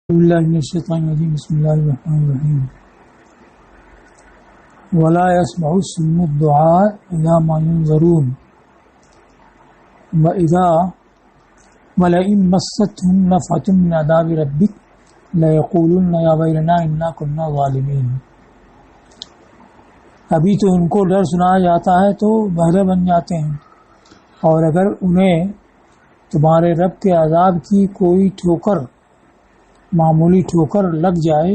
باللہ من الشیطان الرجیم بسم اللہ الرحمن الرحیم ولا يسمع الصم الدعاء اذا ما ينذرون ولئن مستهم نفحة من عذاب ربك ليقولن يا ويلنا انا كنا ظالمين۔ ابھی تو ان کو ڈر سنایا جاتا ہے تو بہرے بن جاتے ہیں، اور اگر انہیں تمہارے رب کے عذاب کی کوئی معمولی ٹھوکر لگ جائے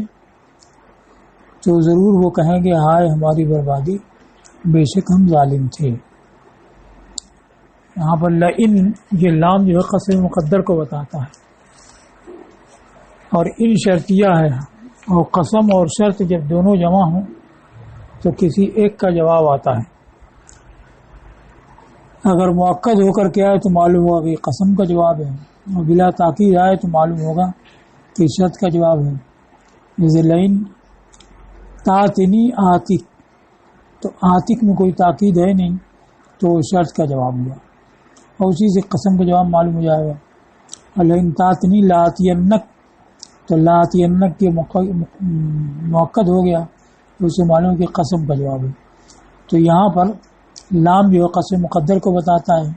تو ضرور وہ کہیں گے ہائے ہماری بربادی، بے شک ہم ظالم تھے۔ یہاں پر لئن یہ لام جو ہے قسم مقدر کو بتاتا ہے، اور ان شرطیہ ہے، اور قسم اور شرط جب دونوں جمع ہوں تو کسی ایک کا جواب آتا ہے۔ اگر مؤکد ہو کر کے آئے تو معلوم ہوگا کہ قسم کا جواب ہے، اور بلا تاکید آئے تو معلوم ہوگا کہ شرط کا جواب ہے۔ جیسے لئن تاتنی آتک، تو آتک میں کوئی تاکید ہے نہیں تو شرط کا جواب ہوا، اور اسی سے قسم کا جواب معلوم ہو جائے گا۔ اور لئن تاتنی لاتینک، تو لاتینک کے مؤکد ہو گیا تو اسے معلوم ہے کہ قسم کا جواب ہے۔ تو یہاں پر لام جو ہے قسم مقدر کو بتاتا ہے،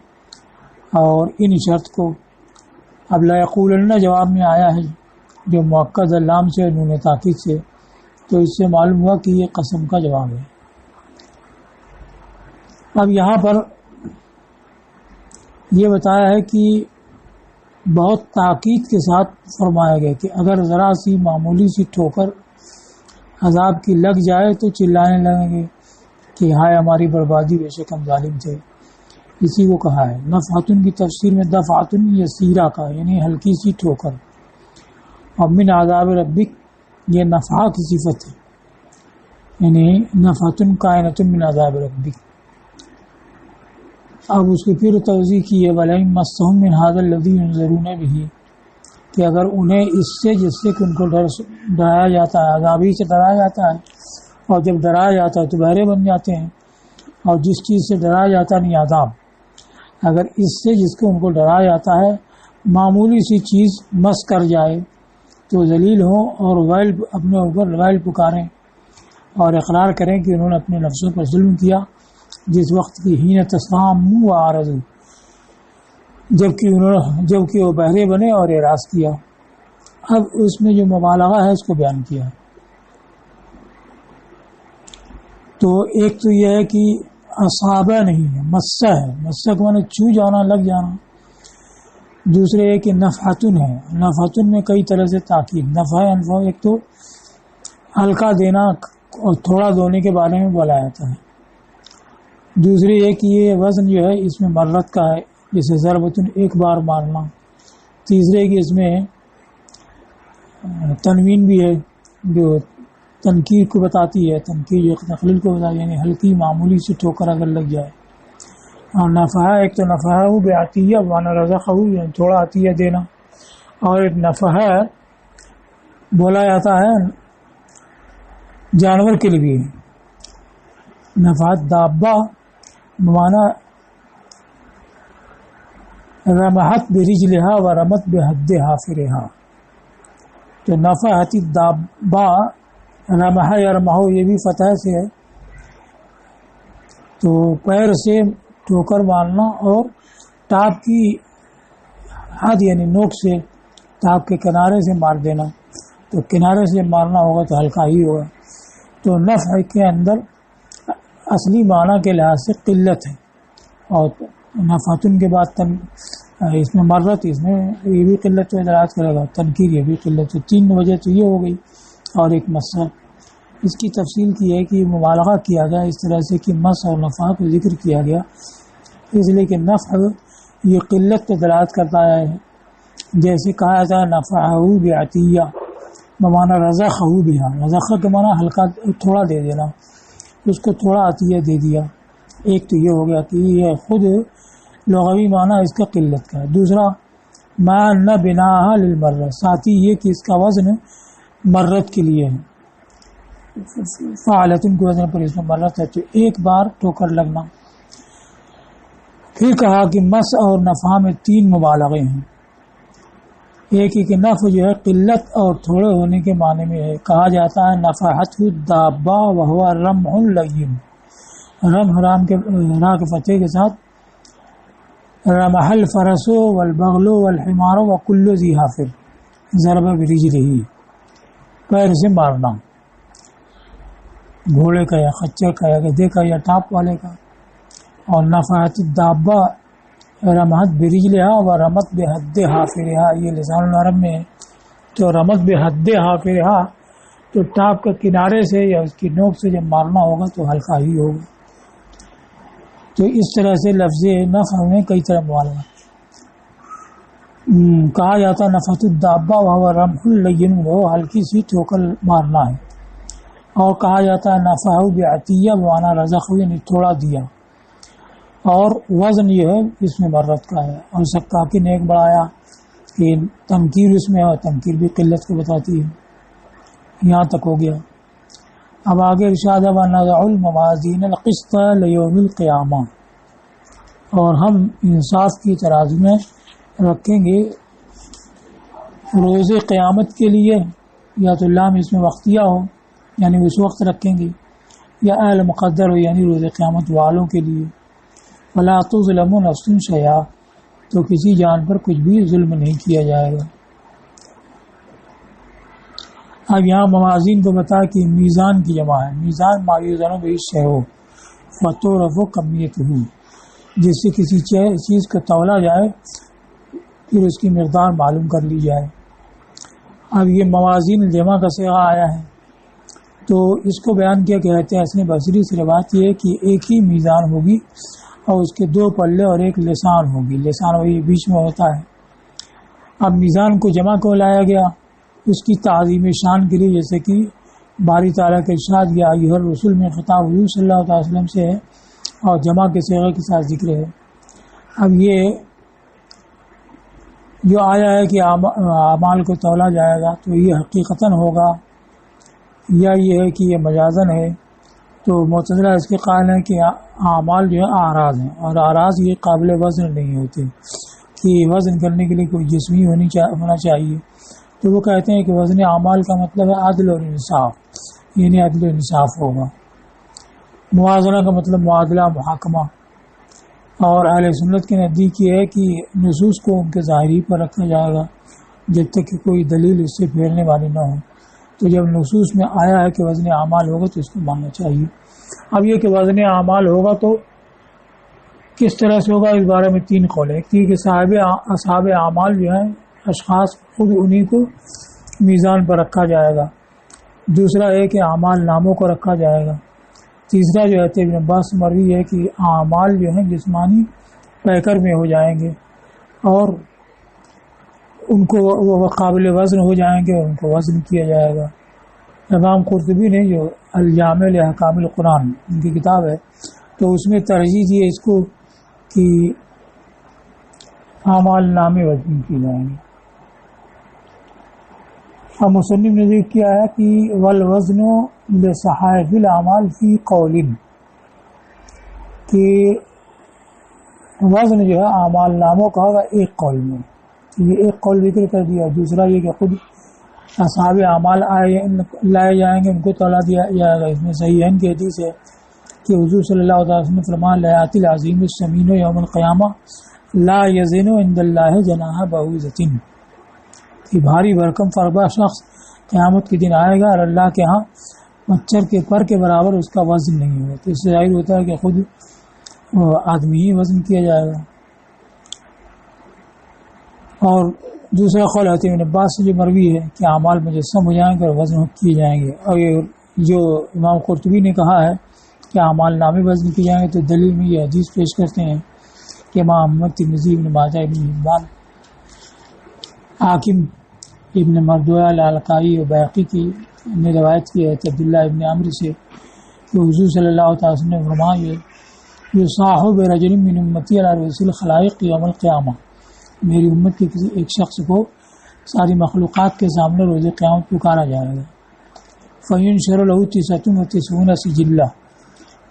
اور ان شرط کو اب لا یقولن جواب میں آیا ہے جو مؤکد لام سے نون تاکید سے، تو اس سے معلوم ہوا کہ یہ قسم کا جواب ہے۔ اب یہاں پر یہ بتایا ہے کہ بہت تاکید کے ساتھ فرمایا گیا کہ اگر ذرا سی معمولی سی ٹھوکر عذاب کی لگ جائے تو چلانے لگیں گے کہ ہائے ہماری بربادی، بے شک ہم ظالم تھے۔ اسی کو کہا ہے نفحتن کی تفسیر میں دفعتن یسیرہ کا، یعنی ہلکی سی ٹھوکر، اور من عذاب ربک یہ نفع کی صفت ہے، یعنی نفحتن کائنۃ من عذاب ربک۔ اب اس کی پھر توضیح کی ہے وَلَئِن مَسَّهُم مِّنْ هَٰذَا الَّذِي يُنذَرُونَ بِهِ، کہ اگر انہیں اس سے جس سے کہ ان کو ڈرایا جاتا ہے، عذابی سے ڈرایا جاتا ہے، اور جب ڈرایا جاتا ہے تو بہرے بن جاتے ہیں، اور جس چیز سے ڈرایا جاتا نہیں عذاب، اگر اس سے جس کو ان کو ڈرایا جاتا ہے معمولی سی چیز مس کر جائے تو ذلیل ہوں اور ویل اپنے اوپر ویل پکاریں اور اقرار کریں کہ انہوں نے اپنے نفسوں پر ظلم کیا، جس وقت کی ہین تسامو و عارضو، جبکہ وہ بہرے بنے اور اعراض کیا۔ اب اس میں جو مبالغہ ہے اس کو بیان کیا۔ تو ایک تو یہ ہے کہ اصابہ نہیں ہے، مسہ ہے، مسہ کو معنی چھو جانا، لگ جانا۔ دوسرے ہے کہ نفحتن ہے، نفحتن میں کئی طرح سے تاکید، نفع انفع، ایک تو ہلکا دینا اور تھوڑا دھونے کے بارے میں بولا جاتا ہے۔ دوسری ہے کہ یہ وزن جو ہے اس میں مرت کا ہے، جیسے ضربتن ایک بار مارنا۔ تیسرے کہ اس میں تنوین بھی ہے جو تنکیر کو بتاتی ہے، تنکیر جو تقلیل کو بتاتی ہے، یعنی ہلکی معمولی سی ٹھوکر اگر لگ جائے۔ اور نفع، ایک تو نفع بے عطیہ وانا رزقہ، یعنی تھوڑا عطیہ دینا، اور ایک نفع بولا جاتا ہے جانور کے لیے بھی، نفعت دابہ بمانا رمحت برجلہا و رمت بحد حافرہا، تو نفعت دابہ رمح یا رمحو یہ بھی فتح سے ہے، تو پیر سے ٹھوکر مارنا، اور ٹاپ کی حد یعنی نوک سے ٹاپ کے کنارے سے مار دینا، تو کنارے سے مارنا ہوگا تو ہلکا ہی ہوگا۔ تو نفع کے اندر اصلی معنی کے لحاظ سے قلت ہے، اور نفعتن کے بعد اس میں مرت، اس میں یہ بھی قلت و دراز کرے گا، تنکیر یہ بھی قلت ہے۔ تین وجہ تو یہ ہو گئی، اور ایک مسئلہ اس کی تفصیل کی ہے کہ مبالغہ کیا گیا اس طرح سے کہ مس اور نفع کو ذکر کیا گیا، اس لیے کہ نفع یہ قلت پہ دلالت کرتا ہے، جیسے کہا جاتا ہے نفعہ بعطیہ بمانا رزقہ بہا، رزقہ کے معنی ہلکا تھوڑا دے دینا، اس کو تھوڑا عطیہ دے دیا۔ ایک تو یہ ہو گیا کہ یہ خود لغوی معنی اس کا قلت کا ہے۔ دوسرا ما نہ بناہا للمرۃ، ساتھ ہی یہ کہ اس کا وزن مرت کے لیے ہے، فعالتن کے وزن پر اس میں مرت ہے، تو ایک بار ٹھوکر لگنا۔ پھر کہا کہ مس اور نفع میں تین مبالغے ہیں، ایک ہی کہ نفع جو ہے قلت اور تھوڑے ہونے کے معنی میں ہے. کہا جاتا ہے نفحت الدابہ وہو رمح لین، رم حرام کے را کے فتح کے ساتھ رمح الفرس والبغل والحمار وکل ذی حافر ضرب برجلہ، پیر سے مارنا، گھوڑے کا یا خچر کا یا گدھے کا یا ٹاپ والے کا. اور نفحت الدابہ رمحت برجلہا و رمت بحد حافرہا، یہ لسان العرب میں ہے. تو رمت بحد حافرہا تو ٹاپ کا کنارے سے یا اس کی نوک سے جب مارنا ہوگا تو ہلکا ہی ہوگا. تو اس طرح سے لفظ نفع میں کئی طرح موالات. کہا جاتا نفحت الدابہ وہو رمح لین، وہ ہلکی سی ٹھوکر مارنا ہے. اور کہا جاتا ہے نفعہ بعطیہ بمعنی رزق، یعنی تھوڑا دیا. اور وزن یہ ہے اس میں مرت کا ہے. اور سکاکی نے ایک بڑھایا کہ تنکیر اس میں ہے، تنکیر بھی قلت کو بتاتی ہے. یہاں تک ہو گیا. اب آگے ارشاد ہے وَنَضَعُ الْمَوَازِينَ الْقِسْطَ لِيَوْمِ الْقِيَامَةِ، اور ہم انصاف کی ترازو میں رکھیں گے روز قیامت کے لیے. یا تو لام اس میں وقتیہ ہو یعنی اس وقت رکھیں گے، یا اہل مقدر ہو یعنی روز قیامت والوں کے لیے. وَلَا تُظْلَمُ نَفْسٌ شَيْئًا، تو کسی جان پر کچھ بھی ظلم نہیں کیا جائے گا. اب یہاں موازین کو بتا کہ میزان کی جمع ہے. میزان ما یوزن بہ الشیء فتعرف کمیتہ، جس سے کسی چیز کو تولا جائے پھر اس کی مقدار معلوم کر لی جائے. اب یہ موازین جمع کا صیغہ آیا ہے تو اس کو بیان کیا کہتے ہیں حسن بصری سے روایت یہ ہے کہ ایک ہی میزان ہوگی اور اس کے دو پلے اور ایک لسان ہوگی. لسان وہی بیچ میں ہوتا ہے. اب میزان کو جمع کو لایا گیا اس کی تعظیم شان کے لیے، جیسے کہ باری تعالیٰ کے ارشاد یا ایھا الرسول میں خطاب حضور صلی اللہ علیہ وسلم سے ہے اور جمع کے صیغے کے ساتھ ذکر ہے. اب یہ جو آیا ہے کہ اعمال کو تولا جائے گا تو یہ حقیقتاً ہوگا یا یہ ہے کہ یہ مجازن ہے. تو معتزلہ اس کے قائل ہیں کہ اعمال جو ہے اعراض ہیں، اور اعراض یہ قابل وزن نہیں ہوتے کہ وزن کرنے کے لیے کوئی جسمی ہونا چاہیے. تو وہ کہتے ہیں کہ وزن اعمال کا مطلب ہے عدل اور انصاف، یعنی عدل و انصاف ہوگا. موازنہ کا مطلب معادلہ، محاکمہ. اور اہل سنت کے نزدیک یہ ہے کہ نصوص کو ان کے ظاہری پر رکھا جائے گا جب تک کہ کوئی دلیل اس سے پھیرنے والی نہ ہو. تو جب نصوص میں آیا ہے کہ وزن اعمال ہوگا تو اس کو ماننا چاہیے. اب یہ کہ وزن اعمال ہوگا تو کس طرح سے ہوگا، اس بارے میں تین قول ہے. ایک کہ اصحاب اعمال جو ہیں اشخاص خود انہی کو میزان پر رکھا جائے گا. دوسرا ہے کہ اعمال ناموں کو رکھا جائے گا. تیسرا جو ہے ابن عباس سے مروی ہے کہ اعمال جو ہیں جسمانی پیکر میں ہو جائیں گے اور ان کو وہ قابل وزن ہو جائیں گے اور ان کو وزن کیا جائے گا. امام قرطبی نے جو الجامع لاحکام القرآن ان کی کتاب ہے تو اس میں ترجیح دی ہے اس کو کہ اعمال نامے وزن کیے جائیں گے. اور مصنف نے ذکر کیا ہے کہ والوزن لصحائف الاعمال فی قول، کہ وزن جو ہے اعمال ناموں کا ہوگا ایک قول میں. یہ ایک قول ذکر کر دیا. دوسرا یہ کہ خود اصحاب اعمال لائے جائیں گے، ان کو تولا دیا جائے گا. اس میں صحیحین کی حدیث ہے کہ حضور صلی اللہ علیہ وسلم نے فرمایا لیات العظیم السمین یوم القیامہ لا یزن عند اللہ جناح بعوضۃ، کہ بھاری بھرکم فربا شخص قیامت کے دن آئے گا اور اللہ کے ہاں مچھر کے پر کے برابر اس کا وزن نہیں ہوگا. تو اس سے ظاہر ہوتا ہے کہ خود آدمی ہی وزن کیا جائے گا. اور دوسرا قول ہے ابن عباس سے جو مروی ہے کہ اعمال مجسم ہو جائیں گے اور وزن کیے جائیں گے. اور یہ جو امام قرطبی نے کہا ہے کہ اعمال نامے وزن کیے جائیں گے تو دلیل میں یہ حدیث پیش کرتے ہیں کہ امام احمد، ترمذی، ابن ماجہ، ابن حبان، حاکم، ابن مردویہ، لالکائی اور بیہقی کی نے روایت کی ہے عبداللہ ابن عمرو سے کہ حضور صلی اللہ علیہ وسلم نے فرمایا یصاحب برجل من امتی علی رؤوس الخلائق یوم القیامہ، میری امت کے کسی ایک شخص کو ساری مخلوقات کے سامنے روز قیامت پکارا جائے گا. فینشر له 99 سجلہ،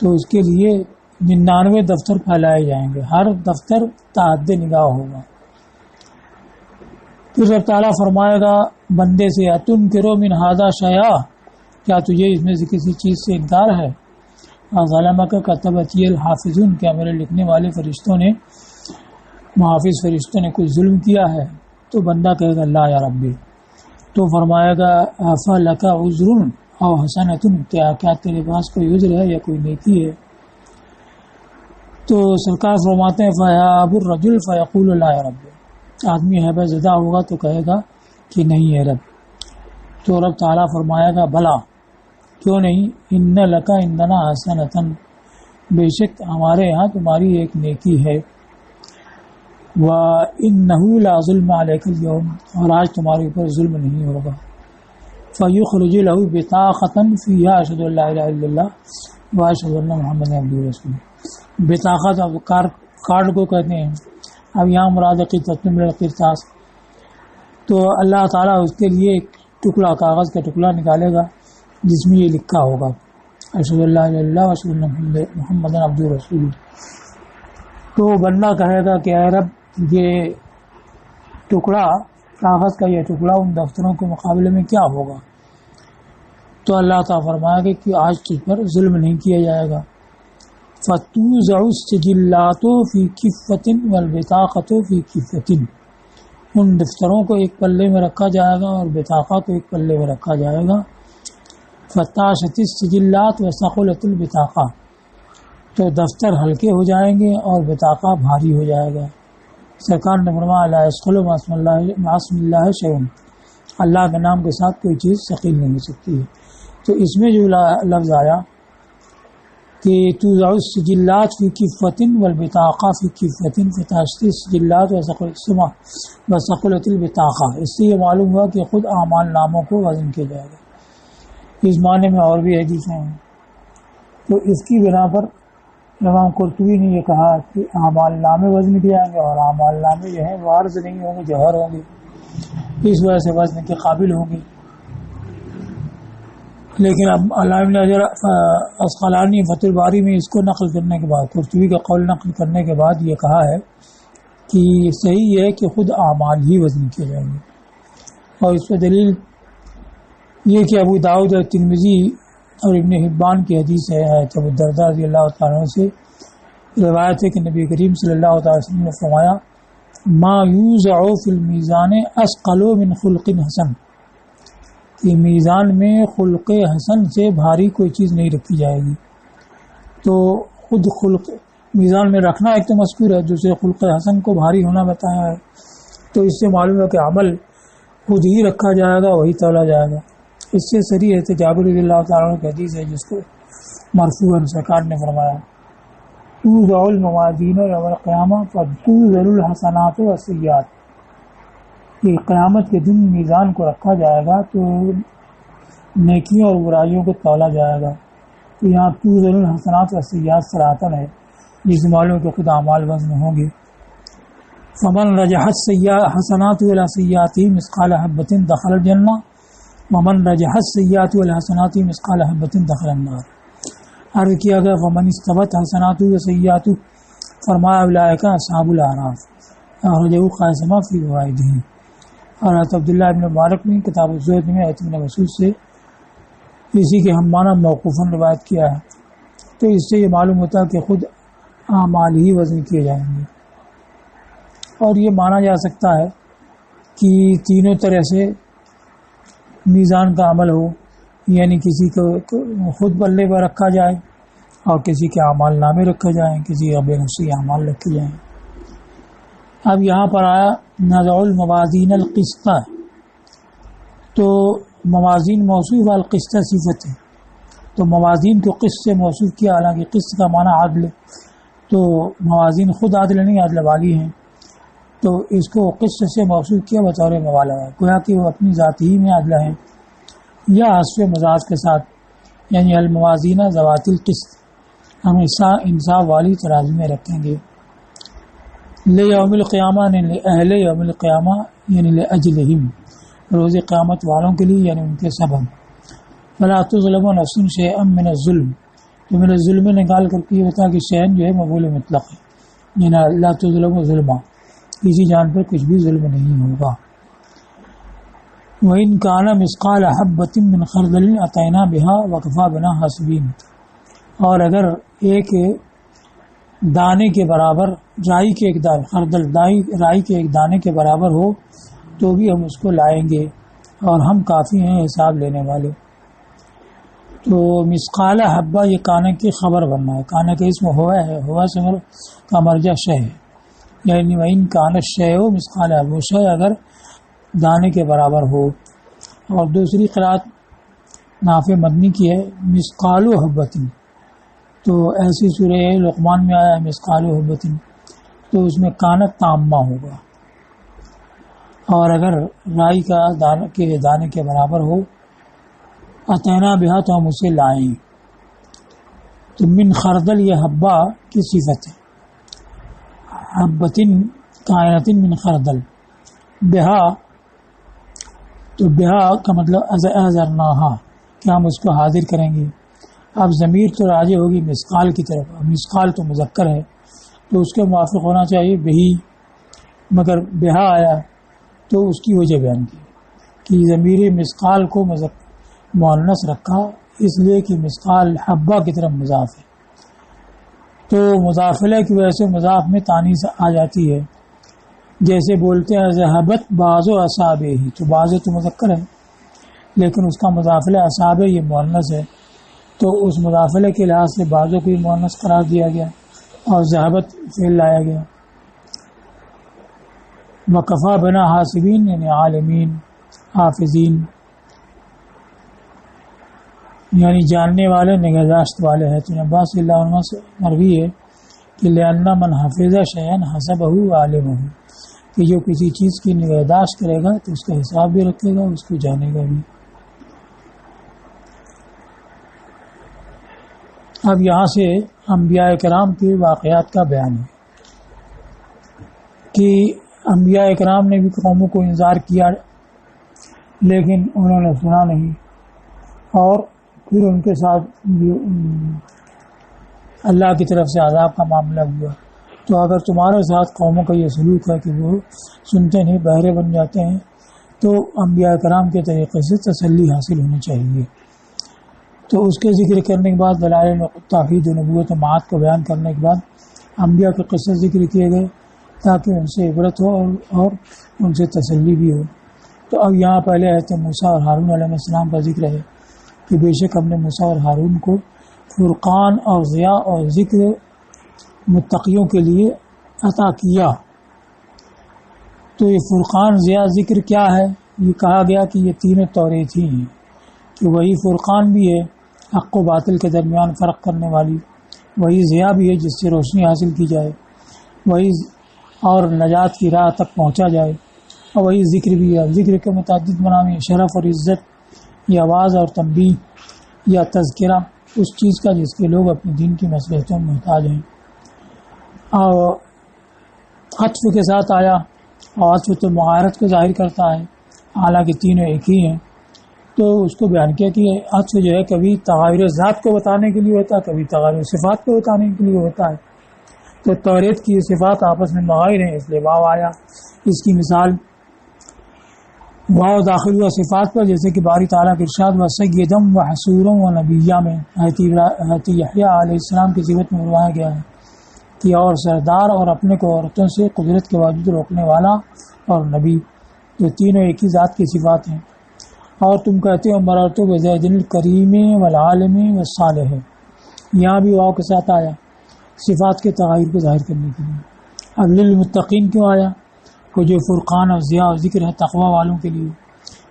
تو اس کے لیے 99 دفتر پھیلائے جائیں گے. ہر دفتر تحت نگاہ ہوگا. پھر رب تعالیٰ فرمائے گا بندے سے اتنکرو من ھذا شیئا، کیا تجھے اس میں سے کسی چیز سے انکار ہے؟ ظلمک کتبتی الحافظون، کیا میرے لکھنے والے فرشتوں نے، محافظ فرشتوں نے کچھ ظلم کیا ہے؟ تو بندہ کہے گا لا یا ربی، تو فرمائے گا افلک عذر او حسنۃ، کیا تیرے پاس کوئی عذر ہے یا کوئی نیکی ہے؟ تو سرکار فرماتے ہیں فیاب الرجل فیقول لا یا ربی، آدمی حیبت زدہ ہوگا تو کہے گا کہ نہیں ہے رب۔ تو رب تعالیٰ فرمائے گا بلا، کیوں نہیں، ان لک عندنا حسنۃ، بے شک ہمارے ہاں تمہاری ایک نیکی ہے، وَإِنَّهُ لَا ظُلْمَ عَلَيْكَ الْيَوْمَ، اور آج تمہارے اوپر ظلم نہیں ہوگا۔ فَيُخْرِجُ لَهُ بِطَاقَةً فِيهَا أَشْهَدُ أَن لَا إِلَهَ إِلَّا اللَّهُ وَأَشْهَدُ أَنَّ مُحَمَّدًا عَبْدُهُ وَرَسُولُهُ۔ بطاقت اب کارڈ کو کہتے ہیں، اب یہاں مراد قطعۃ من القرطاس، تو اللہ تعالیٰ اس کے لیے ایک ٹکڑا، کاغذ کا ٹکڑا نکالے گا جس میں یہ لکھا ہوگا اشہد ان لا الہ الا اللہ واشہد ان محمدا عبدہ ورسولہ۔ تو بندہ کہے گا کہ اے رب، یہ ٹکڑا، کاغذ کا یہ ٹکڑا ان دفتروں کے مقابلے میں کیا ہوگا؟ تو اللہ تعالیٰ فرمائے گا کہ آج تجھ پر ظلم نہیں کیا جائے گا۔ فَتُوزَعُ السِّجِلَّاتُ فِي كِفَّةٍ وَالْبِطَاقَةُ فِي كِفَّةٍ، ان دفتروں کو ایک پلے میں رکھا جائے گا اور بطاقہ کو ایک پلے میں رکھا جائے گا۔ فَتَاشَتِ السِّجِلَّاتُ وَثَقُلَتِ الْبِطَاقَةُ، تو دفتر ہلکے ہو جائیں گے اور بطاقہ بھاری ہو جائے گا۔ سرکار نے فرمایا لا يثقل مع اسم اللہ شیء، اللہ کے نام کے ساتھ کوئی چیز ثقیل نہیں ہو سکتی ہے۔ تو اس میں جو لفظ آیا کہ توزع السجلات فی کفۃ والبطاقہ فی کفۃ فتاشتی السجلات وثقلت البطاقہ، اس سے یہ معلوم ہوا کہ خود اعمال ناموں کو وزن کیا جائے گا۔ اس معنی میں اور بھی حدیثیں ہیں۔ تو اس کی بنا پر امام قرطبی نے یہ کہا کہ اعمال نامے وزن کیے جائیں گے، اور اعمال نامے جو ہیں وہ عرض نہیں ہوں گے، جوہر ہوں گے، اس وجہ سے وزن کے قابل ہوں گے۔ لیکن اب علامہ ابن حجر عسقلانی فتح الباری میں اس کو نقل کرنے کے بعد، قرطبی کا قول نقل کرنے کے بعد یہ کہا ہے کہ صحیح ہے کہ خود اعمال ہی وزن کیے جائیں گے۔ اور اس پر دلیل یہ کہ ابو داؤد اور ترمذی اور ابن حبان کی حدیث ہے ابو الدرداء رضی اللہ تعالیٰ عنہ سے روایت ہے کہ نبی کریم صلی اللہ تعالی وسلم نے فرمایا ما یوزع فی المیزان اثقل من خلق حسن، کہ میزان میں خلق حسن سے بھاری کوئی چیز نہیں رکھی جائے گی۔ تو خود خلق میزان میں رکھنا ایک تو مذکور ہے، دوسرے خلق حسن کو بھاری ہونا بتایا ہے، تو اس سے معلوم ہے کہ عمل خود ہی رکھا جائے گا، وہی تولا جائے گا۔ اس سے صریح ہے جابر رضی اللہ تعالیٰ عنہ کی حدیث ہے جس کو مرفوعاً سرکار نے فرمایا توزع الموازین یوم القیامہ فتوزن الحسنات والسیئات، کہ قیامت کے دن میزان کو رکھا جائے گا تو نیکیوں اور برائیوں کو تولا جائے گا۔ تو یہاں توزن الحسنات والسیئات صراحتاً ہے، جس سے معلوم کہ خود اعمال وزن ہوں گے۔ فمن رجحت حسنات ولا سیئات مثقال حبۃ دخل الجنہ ومن رجحت سیئات والحسنات مثقال حبۃ دخل النار۔ عرض کیا گیا فمن استوت حسنات وسیئات، فرمایا اولئک اصحاب الاعراف، اخرجہ خیثمہ فی فوائدہ۔ اور حضرت عبداللہ ابن مبارک نے کتاب الزہد میں ایت ابن مسعود سے اسی کے ہم معنی موقوفاً روایت کیا ہے۔ تو اس سے یہ معلوم ہوتا ہے کہ خود اعمال ہی وزن کیے جائیں گے۔ اور یہ مانا جا سکتا ہے کہ تینوں طرح سے میزان کا عمل ہو، یعنی کسی کو خود پلے پر رکھا جائے اور کسی کے اعمال نامے رکھے جائیں، کسی کا بے نفسی اعمال رکھے جائیں۔ اب یہاں پر آیا نضع الموازین القسط، تو موازین موصوف القسط صفت ہے، تو موازین کو قسط سے موصوف کیا، حالانکہ قسط کا معنی عدل، تو موازین خود عدل نہیں، عدل والی ہیں، تو اس کو قسط سے موصوف کیا بطور مبالغہ، گویا کہ وہ اپنی ذات ہی میں عدل ہیں، یا حسب مزاج کے ساتھ، یعنی الموازین ذوات القسط، ہم انصاف والی ترازی میں رکھیں گے۔ لیوم القیامہ یعنی اہل یوم القیامہ یعنی لاجلہم، روز قیامت والوں کے لیے یعنی ان کے سبب۔ فلا تظلم نفس شیئا من الظلم، تو من الظلم نکال کر کے یہ بتا کہ شیئا جو ہے مفعول مطلق ہے، یعنی لا تظلم ظلما، کسی جان پر کچھ بھی ظلم نہیں ہوگا۔ وَإِنْ كَانَ مِثْقَالَ حَبَّةٍ مِّنْ خَرْدَلٍ أَتَيْنَا بِهَا وَكَفَىٰ بِنَا حَاسِبِينَ، اور اگر ایک دانے کے برابر رائی کے ایک دانے خردل رائی کے ایک دانے کے برابر ہو تو بھی ہم اس کو لائیں گے اور ہم کافی ہیں حساب لینے والے۔ تو مثقال حبہ یہ کانا کی خبر بننا ہے، کانا کا اسم ہوا ہے، ہوا سے کا مرجع شے ہے، یعنی وَإِنْ كَانَ الشَّيْءُ مِثْقَالَ حَبَّةٍ، وہ شے اگر دانے کے برابر ہو۔ اور دوسری قرأت نافع مدنی کی ہے مثقال حبۃ، تو ایسی سورہ لقمان میں آیا ہے مثقال حبۃ، تو اس میں کانت تامہ ہوگا، اور اگر رائی کا دانے کے برابر ہو اتینا بہا تو ہم اسے لائیں۔ تو من خردل یہ حبہ کی صفت ہے، حبتن کائنتن من خردل، بہا تو بہا کا مطلب ازرناہا کہ ہم اس کو حاضر کریں گے۔ اب ضمیر تو راجع ہوگی مثقال کی طرف، اب مثقال تو مذکر ہے تو اس کے موافق ہونا چاہیے بہی، مگر بہا آیا تو اس کی وجہ بیان کی کہ ضمیر مثقال کو مؤنث رکھا اس لیے کہ مثقال حبہ کی طرف مضاف ہے، تو مضافلہ کی وجہ سے مضاف میں تانیث آ جاتی ہے، جیسے بولتے ہیں ذہبت بعض و اصابہ، تو بعض تو مذکر ہے لیکن اس کا مضافلہ اصابہ یہ مؤنث ہے، تو اس مضافلہ کے لحاظ سے بعضوں کو بھی مؤنث قرار دیا گیا اور ذہبت فعل لایا گیا۔ وکفا بنا حاسبین یعنی عالمین حافظین، یعنی جاننے والے نگہداشت والے ہیں۔ تو عباس صلی اللہ عنہ سے مروی ہے کہ لأن من حفظ شیئا حسبہ عالمہ، کہ جو کسی چیز کی نگہداشت کرے گا تو اس کا حساب بھی رکھے گا، اس کو جانے گا بھی۔ اب یہاں سے انبیاء کرام کے واقعات کا بیان ہے کہ انبیاء کرام نے بھی قوموں کو انذار کیا لیکن انہوں نے سنا نہیں، اور پھر ان کے ساتھ اللہ کی طرف سے عذاب کا معاملہ ہوا۔ تو اگر تمہارے ساتھ قوموں کا یہ سلوک ہے کہ وہ سنتے نہیں بہرے بن جاتے ہیں، تو انبیاء کرام کے طریقے سے تسلی حاصل ہونی چاہیے۔ تو اس کے ذکر کرنے کے بعد دلائل توحید و نبوت و معاد کو بیان کرنے کے بعد انبیاء کے قصے ذکر کیے گئے تاکہ ان سے عبرت ہو اور ان سے تسلی بھی ہو۔ تو اب یہاں پہلے آیت موسیٰ اور ہارون علیہ السلام کا ذکر ہے کہ بے شک ہم نے موسیٰ اور ہارون کو فرقان اور ضیاء اور ذکر متقیوں کے لیے عطا کیا۔ تو یہ فرقان ضیاء ذکر کیا ہے؟ یہ کہا گیا کہ یہ تینوں توریت ہی ہیں، کہ وہی فرقان بھی ہے حق و باطل کے درمیان فرق کرنے والی، وہی ضیاء بھی ہے جس سے روشنی حاصل کی جائے، وہی اور نجات کی راہ تک پہنچا جائے، اور وہی ذکر بھی ہے۔ ذکر کے متعدد معنی شرف اور عزت، یا آواز اور تنبیہ، یا تذکرہ اس چیز کا جس کے لوگ اپنے دین کی مصلحتوں میں محتاج ہیں۔ اور عطف کے ساتھ آیا، اور عطف تو مغایرت کو ظاہر کرتا ہے، حالانکہ تینوں ایک ہی ہیں۔ تو اس کو بیان کیا کہ عطف جو ہے کبھی تغایر ذات کو بتانے کے لیے ہوتا ہے، کبھی تغایر صفات کو بتانے کے لیے ہوتا ہے۔ تو توریت کی صفات آپس میں مغایر ہیں، اس لیے واو آیا۔ اس کی مثال واو داخل ہوا صفات پر، جیسے کہ باری تعالیٰ کے ارشاد وَسَيِّدًا وَحَصُورًا وَنَبِيًّا میں حضرت یحییٰ علیہ السلام کی صفت میں فرمایا گیا ہے کہ اور سردار اور اپنے کو عورتوں سے قدرت کے باوجود روکنے والا اور نبی، جو تینوں ایک ہی ذات کی صفات ہیں۔ اور تم کہتے ہو مررت بزید الکریم والعالم والصالح، یہاں بھی واو کے ساتھ آیا صفات کے تغیر کو ظاہر کرنے کے لیے۔ اب للمتقین کیوں آیا؟ کہ جو فرقان اور ضیاء اور ذکر ہے تقوی والوں کے لیے،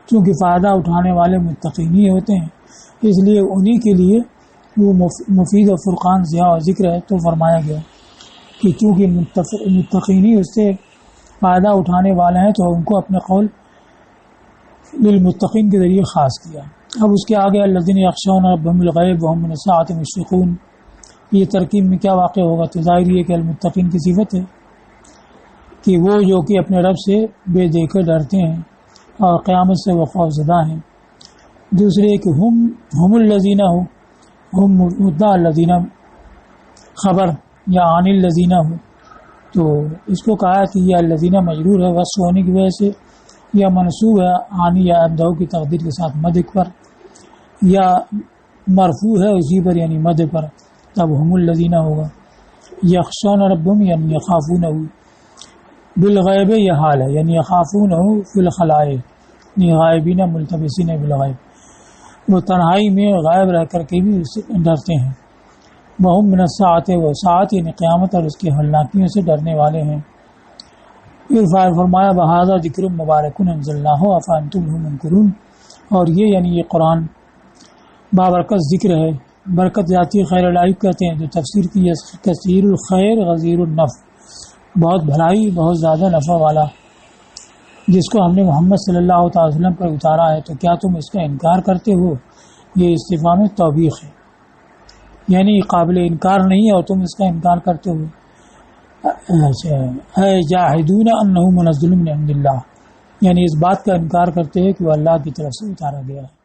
چونکہ فائدہ اٹھانے والے متقین ہی ہوتے ہیں، اس لیے انہی کے لیے وہ مفید و فرقان ضیاء اور ذکر ہے۔ تو فرمایا گیا کہ چونکہ متقین ہی اس سے فائدہ اٹھانے والے ہیں تو ان کو اپنے قول للمتقین کے ذریعے خاص کیا۔ اب اس کے آگے الذین یخشون ربهم بالغیب وهم من الساعة مشفقون، یہ ترکیب میں کیا واقع ہوگا؟ تو ظاہر یہ کہ المتقین کی صفت ہے کہ وہ جو کہ اپنے رب سے بے دیکھے ڈرتے ہیں اور قیامت سے وہ خوف زدہ ہیں۔ دوسرے کہ ہم الذین ہم مدعا الذین خبر یا عن الذین ہو، تو اس کو کہا کہ یہ الذین مجرور ہے وصف ہونے کی وجہ سے، یا منصوب ہے آنی یا ابدہو کی تقدیر کے ساتھ مدح پر، یا مرفوع ہے اسی پر یعنی مدح پر، تب ہم الذین ہوگا۔ یخشون ربهم یعنی یخافون بالغیب، یہ حال ہے یعنی یخافون فی الخلائے، یعنی غائبین ملتبسین بالغیب، وہ تنہائی میں غائب رہ کر کے بھی اس سے ڈرتے ہیں۔ وہم من الساعۃ، وہ ساعت یعنی قیامت اور اس کی ہولناکیوں سے ڈرنے والے ہیں۔ پھر فرمایا بہذا ذکر مبارک انزلناہ افانتم لہ منکرون، اور یہ یعنی یہ قرآن بابرکت ذکر ہے، برکت ذاتی خیر العیب کہتے ہیں جو تفسیر کی ہے کثیر الخیر غزیر النفع، بہت بھلائی بہت زیادہ نفع والا، جس کو ہم نے محمد صلی اللہ تعالی وسلم پر اتارا ہے، تو کیا تم اس کا انکار کرتے ہو؟ یہ استفہام توبیخ ہے، یعنی قابل انکار نہیں ہے اور تم اس کا انکار کرتے ہو۔ اے جاہدون انہ منزل من عند اللہ، یعنی اس بات کا انکار کرتے ہیں کہ وہ اللہ کی طرف سے اتارا گیا ہے۔